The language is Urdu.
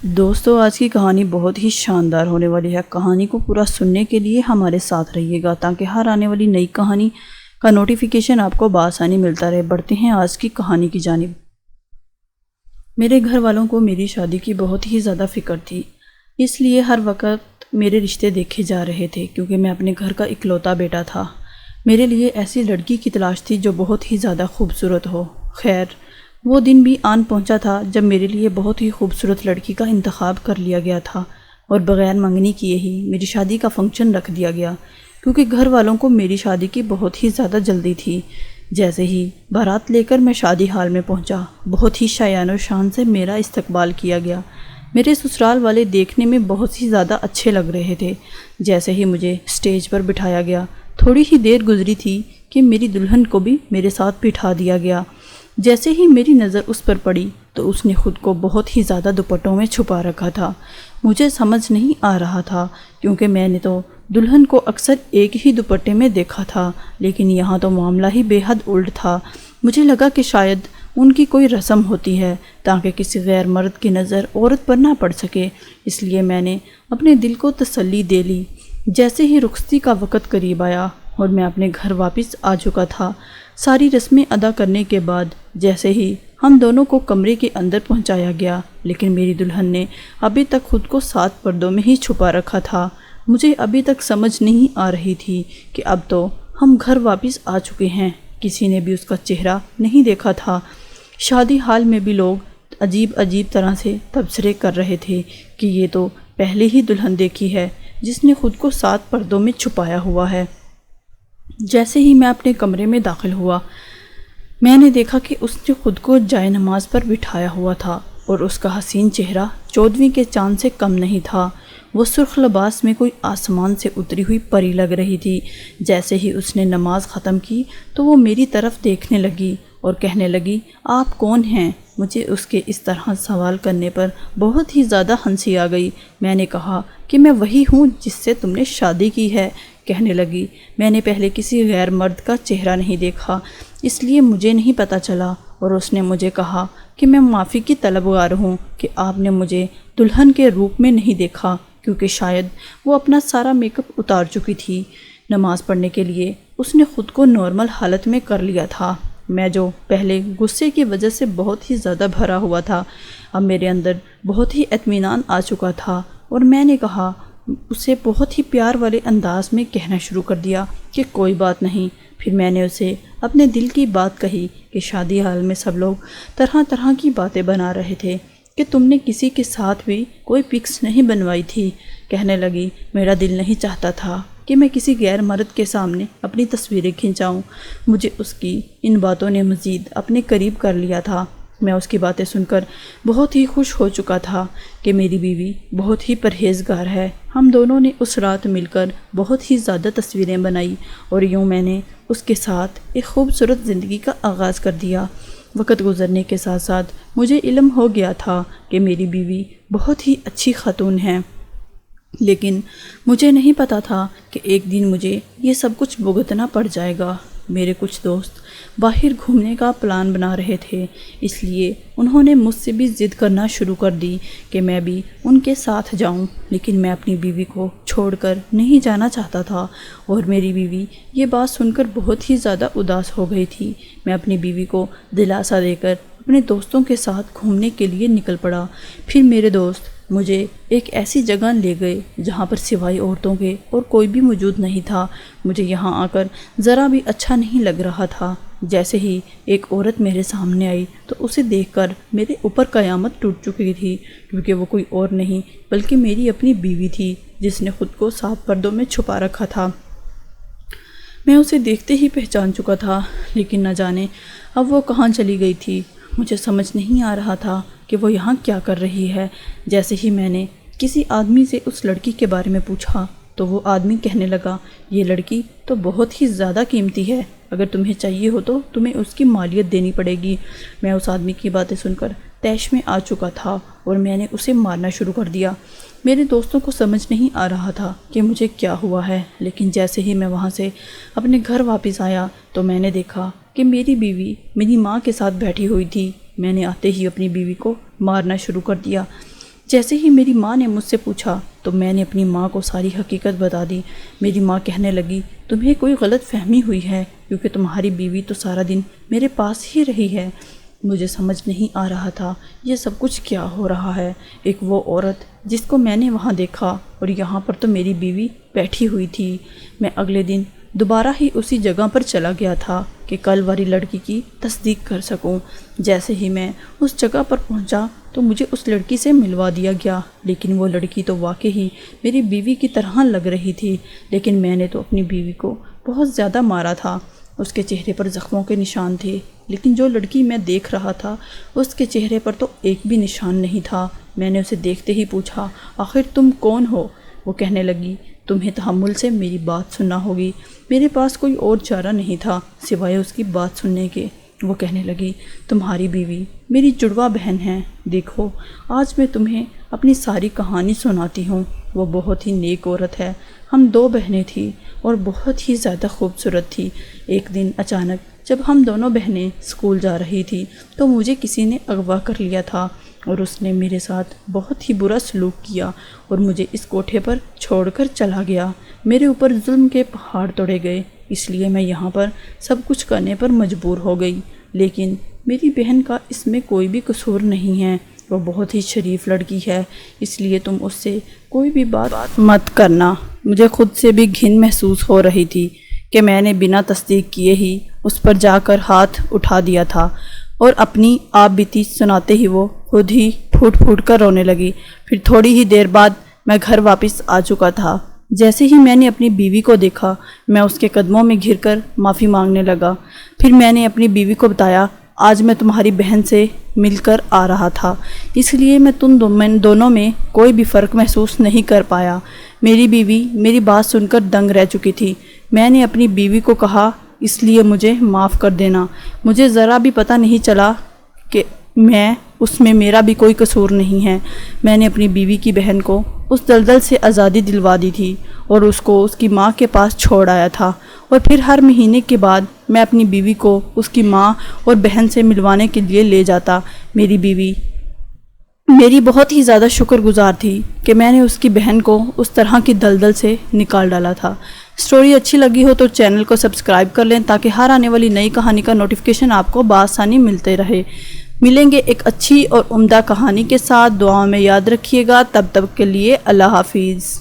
دوستو آج کی کہانی بہت ہی شاندار ہونے والی ہے۔ کہانی کو پورا سننے کے لیے ہمارے ساتھ رہیے گا تاکہ ہر آنے والی نئی کہانی کا نوٹیفیکیشن آپ کو بآسانی ملتا رہے۔ بڑھتے ہیں آج کی کہانی کی جانب۔ میرے گھر والوں کو میری شادی کی بہت ہی زیادہ فکر تھی، اس لیے ہر وقت میرے رشتے دیکھے جا رہے تھے کیونکہ میں اپنے گھر کا اکلوتا بیٹا تھا۔ میرے لیے ایسی لڑکی کی تلاش تھی جو بہت ہی زیادہ خوبصورت ہو۔ خیر، وہ دن بھی آن پہنچا تھا جب میرے لیے بہت ہی خوبصورت لڑکی کا انتخاب کر لیا گیا تھا اور بغیر منگنی کیے ہی میری شادی کا فنکشن رکھ دیا گیا کیونکہ گھر والوں کو میری شادی کی بہت ہی زیادہ جلدی تھی۔ جیسے ہی بارات لے کر میں شادی ہال میں پہنچا، بہت ہی شایان و شان سے میرا استقبال کیا گیا۔ میرے سسرال والے دیکھنے میں بہت ہی زیادہ اچھے لگ رہے تھے۔ جیسے ہی مجھے سٹیج پر بٹھایا گیا، تھوڑی ہی دیر گزری تھی کہ میری دلہن کو بھی میرے ساتھ بٹھا دیا گیا۔ جیسے ہی میری نظر اس پر پڑی تو اس نے خود کو بہت ہی زیادہ دوپٹوں میں چھپا رکھا تھا۔ مجھے سمجھ نہیں آ رہا تھا کیونکہ میں نے تو دلہن کو اکثر ایک ہی دوپٹے میں دیکھا تھا، لیکن یہاں تو معاملہ ہی بے حد الٹ تھا۔ مجھے لگا کہ شاید ان کی کوئی رسم ہوتی ہے تاکہ کسی غیر مرد کی نظر عورت پر نہ پڑ سکے، اس لیے میں نے اپنے دل کو تسلی دے لی۔ جیسے ہی رخصتی کا وقت قریب آیا اور میں اپنے گھر واپس آ چکا تھا، ساری رسمیں ادا کرنے کے بعد جیسے ہی ہم دونوں کو کمرے کے اندر پہنچایا گیا، لیکن میری دلہن نے ابھی تک خود کو 7 پردوں میں ہی چھپا رکھا تھا۔ مجھے ابھی تک سمجھ نہیں آ رہی تھی کہ اب تو ہم گھر واپس آ چکے ہیں۔ کسی نے بھی اس کا چہرہ نہیں دیکھا تھا۔ شادی ہال میں بھی لوگ عجیب طرح سے تبصرے کر رہے تھے کہ یہ تو پہلے ہی دلہن دیکھی ہے جس نے خود کو 7 پردوں میں چھپایا ہوا ہے۔ جیسے ہی میں اپنے کمرے میں داخل ہوا، میں نے دیکھا کہ اس نے خود کو جائے نماز پر بٹھایا ہوا تھا اور اس کا حسین چہرہ 14ویں کے چاند سے کم نہیں تھا۔ وہ سرخ لباس میں کوئی آسمان سے اتری ہوئی پری لگ رہی تھی۔ جیسے ہی اس نے نماز ختم کی تو وہ میری طرف دیکھنے لگی اور کہنے لگی، آپ کون ہیں؟ مجھے اس کے اس طرح سوال کرنے پر بہت ہی زیادہ ہنسی آ گئی۔ میں نے کہا کہ میں وہی ہوں جس سے تم نے شادی کی ہے۔ کہنے لگی، میں نے پہلے کسی غیر مرد کا چہرہ نہیں دیکھا، اس لیے مجھے نہیں پتہ چلا، اور اس نے مجھے کہا کہ میں معافی کی طلبگار ہوں کہ آپ نے مجھے دلہن کے روپ میں نہیں دیکھا کیونکہ شاید وہ اپنا سارا میک اپ اتار چکی تھی۔ نماز پڑھنے کے لیے اس نے خود کو نارمل حالت میں کر لیا تھا۔ میں جو پہلے غصے کی وجہ سے بہت ہی زیادہ بھرا ہوا تھا، اب میرے اندر بہت ہی اطمینان آ چکا تھا، اور میں نے کہا اسے بہت ہی پیار والے انداز میں کہنا شروع کر دیا کہ کوئی بات نہیں۔ پھر میں نے اسے اپنے دل کی بات کہی کہ شادی ہال میں سب لوگ طرح طرح کی باتیں بنا رہے تھے کہ تم نے کسی کے ساتھ بھی کوئی پکس نہیں بنوائی تھی۔ کہنے لگی، میرا دل نہیں چاہتا تھا کہ میں کسی غیر مرد کے سامنے اپنی تصویریں کھنچاؤں۔ مجھے اس کی ان باتوں نے مزید اپنے قریب کر لیا تھا۔ میں اس کی باتیں سن کر بہت ہی خوش ہو چکا تھا کہ میری بیوی بہت ہی پرہیزگار ہے۔ ہم دونوں نے اس رات مل کر بہت ہی زیادہ تصویریں بنائی اور یوں میں نے اس کے ساتھ ایک خوبصورت زندگی کا آغاز کر دیا۔ وقت گزرنے کے ساتھ ساتھ مجھے علم ہو گیا تھا کہ میری بیوی بہت ہی اچھی خاتون ہے، لیکن مجھے نہیں پتا تھا کہ ایک دن مجھے یہ سب کچھ بھگتنا پڑ جائے گا۔ میرے کچھ دوست باہر گھومنے کا پلان بنا رہے تھے، اس لیے انہوں نے مجھ سے بھی ضد کرنا شروع کر دی کہ میں بھی ان کے ساتھ جاؤں، لیکن میں اپنی بیوی کو چھوڑ کر نہیں جانا چاہتا تھا، اور میری بیوی یہ بات سن کر بہت ہی زیادہ اداس ہو گئی تھی۔ میں اپنی بیوی کو دلاسا دے کر اپنے دوستوں کے ساتھ گھومنے کے لیے نکل پڑا۔ پھر میرے دوست مجھے ایک ایسی جگہ لے گئے جہاں پر سوائے عورتوں کے اور کوئی بھی موجود نہیں تھا۔ مجھے یہاں آ کر ذرا بھی اچھا نہیں لگ رہا تھا۔ جیسے ہی ایک عورت میرے سامنے آئی تو اسے دیکھ کر میرے اوپر قیامت ٹوٹ چکی تھی، کیونکہ وہ کوئی اور نہیں بلکہ میری اپنی بیوی تھی جس نے خود کو 7 پردوں میں چھپا رکھا تھا۔ میں اسے دیکھتے ہی پہچان چکا تھا، لیکن نہ جانے اب وہ کہاں چلی گئی تھی۔ مجھے سمجھ نہیں آ رہا تھا کہ وہ یہاں کیا کر رہی ہے۔ جیسے ہی میں نے کسی آدمی سے اس لڑکی کے بارے میں پوچھا تو وہ آدمی کہنے لگا، یہ لڑکی تو بہت ہی زیادہ قیمتی ہے، اگر تمہیں چاہیے ہو تو تمہیں اس کی مالیت دینی پڑے گی۔ میں اس آدمی کی باتیں سن کر طیش میں آ چکا تھا اور میں نے اسے مارنا شروع کر دیا۔ میرے دوستوں کو سمجھ نہیں آ رہا تھا کہ مجھے کیا ہوا ہے، لیکن جیسے ہی میں وہاں سے اپنے گھر واپس آیا تو میں نے دیکھا کہ میری بیوی میری ماں کے ساتھ بیٹھی ہوئی تھی۔ میں نے آتے ہی اپنی بیوی کو مارنا شروع کر دیا۔ جیسے ہی میری ماں نے مجھ سے پوچھا تو میں نے اپنی ماں کو ساری حقیقت بتا دی۔ میری ماں کہنے لگی تمہیں کوئی غلط فہمی ہوئی ہے کیونکہ تمہاری بیوی تو سارا دن میرے پاس ہی رہی ہے۔ مجھے سمجھ نہیں آ رہا تھا یہ سب کچھ کیا ہو رہا ہے۔ ایک وہ عورت جس کو میں نے وہاں دیکھا اور یہاں پر تو میری بیوی بیٹھی ہوئی تھی۔ میں اگلے دن دوبارہ ہی اسی جگہ پر چلا گیا تھا کہ کل والی لڑکی کی تصدیق کر سکوں۔ جیسے ہی میں اس جگہ پر پہنچا تو مجھے اس لڑکی سے ملوا دیا گیا، لیکن وہ لڑکی تو واقعی میری بیوی کی طرح لگ رہی تھی، لیکن میں نے تو اپنی بیوی کو بہت زیادہ مارا تھا۔ اس کے چہرے پر زخموں کے نشان تھے، لیکن جو لڑکی میں دیکھ رہا تھا اس کے چہرے پر تو ایک بھی نشان نہیں تھا۔ میں نے اسے دیکھتے ہی پوچھا آخر تم کون ہو؟ وہ کہنے لگی تمہیں تحمل سے میری بات سننا ہوگی۔ میرے پاس کوئی اور چارہ نہیں تھا سوائے اس کی بات سننے کے۔ وہ کہنے لگی تمہاری بیوی میری جڑواں بہن ہے، دیکھو آج میں تمہیں اپنی ساری کہانی سناتی ہوں۔ وہ بہت ہی نیک عورت ہے، ہم 2 بہنیں تھیں اور بہت ہی زیادہ خوبصورت تھی۔ ایک دن اچانک جب ہم دونوں بہنیں اسکول جا رہی تھی تو مجھے کسی نے اغوا کر لیا تھا اور اس نے میرے ساتھ بہت ہی برا سلوک کیا اور مجھے اس کوٹھے پر چھوڑ کر چلا گیا۔ میرے اوپر ظلم کے پہاڑ توڑے گئے، اس لیے میں یہاں پر سب کچھ کرنے پر مجبور ہو گئی، لیکن میری بہن کا اس میں کوئی بھی قصور نہیں ہے۔ وہ بہت ہی شریف لڑکی ہے، اس لیے تم اس سے کوئی بھی بات مت کرنا۔ مجھے خود سے بھی گھن محسوس ہو رہی تھی کہ میں نے بنا تصدیق کیے ہی اس پر جا کر ہاتھ اٹھا دیا تھا، اور اپنی آپ بیتی سناتے ہی وہ خود ہی پھوٹ پھوٹ کر رونے لگی۔ پھر تھوڑی ہی دیر بعد میں گھر واپس آ چکا تھا۔ جیسے ہی میں نے اپنی بیوی کو دیکھا میں اس کے قدموں میں گر کر معافی مانگنے لگا۔ پھر میں نے اپنی بیوی کو بتایا آج میں تمہاری بہن سے مل کر آ رہا تھا، اس لیے میں تم دونوں میں کوئی بھی فرق محسوس نہیں کر پایا۔ میری بیوی میری بات سن کر دنگ رہ چکی تھی۔ میں نے اپنی بیوی کو کہا اس لیے مجھے معاف کر دینا، مجھے ذرا بھی پتہ نہیں چلا کہ اس میں میرا بھی کوئی قصور نہیں ہے۔ میں نے اپنی بیوی کی بہن کو اس دلدل سے آزادی دلوا دی تھی اور اس کو اس کی ماں کے پاس چھوڑ آیا تھا، اور پھر ہر مہینے کے بعد میں اپنی بیوی کو اس کی ماں اور بہن سے ملوانے کے لیے لے جاتا۔ میری بیوی میری بہت ہی زیادہ شکر گزار تھی کہ میں نے اس کی بہن کو اس طرح کی دلدل سے نکال ڈالا تھا۔ سٹوری اچھی لگی ہو تو چینل کو سبسکرائب کر لیں تاکہ ہر آنے والی نئی کہانی کا نوٹیفیکیشن آپ کو بآسانی ملتے رہے۔ ملیں گے ایک اچھی اور عمدہ کہانی کے ساتھ، دعاؤں میں یاد رکھیے گا۔ تب تک کے لیے اللہ حافظ۔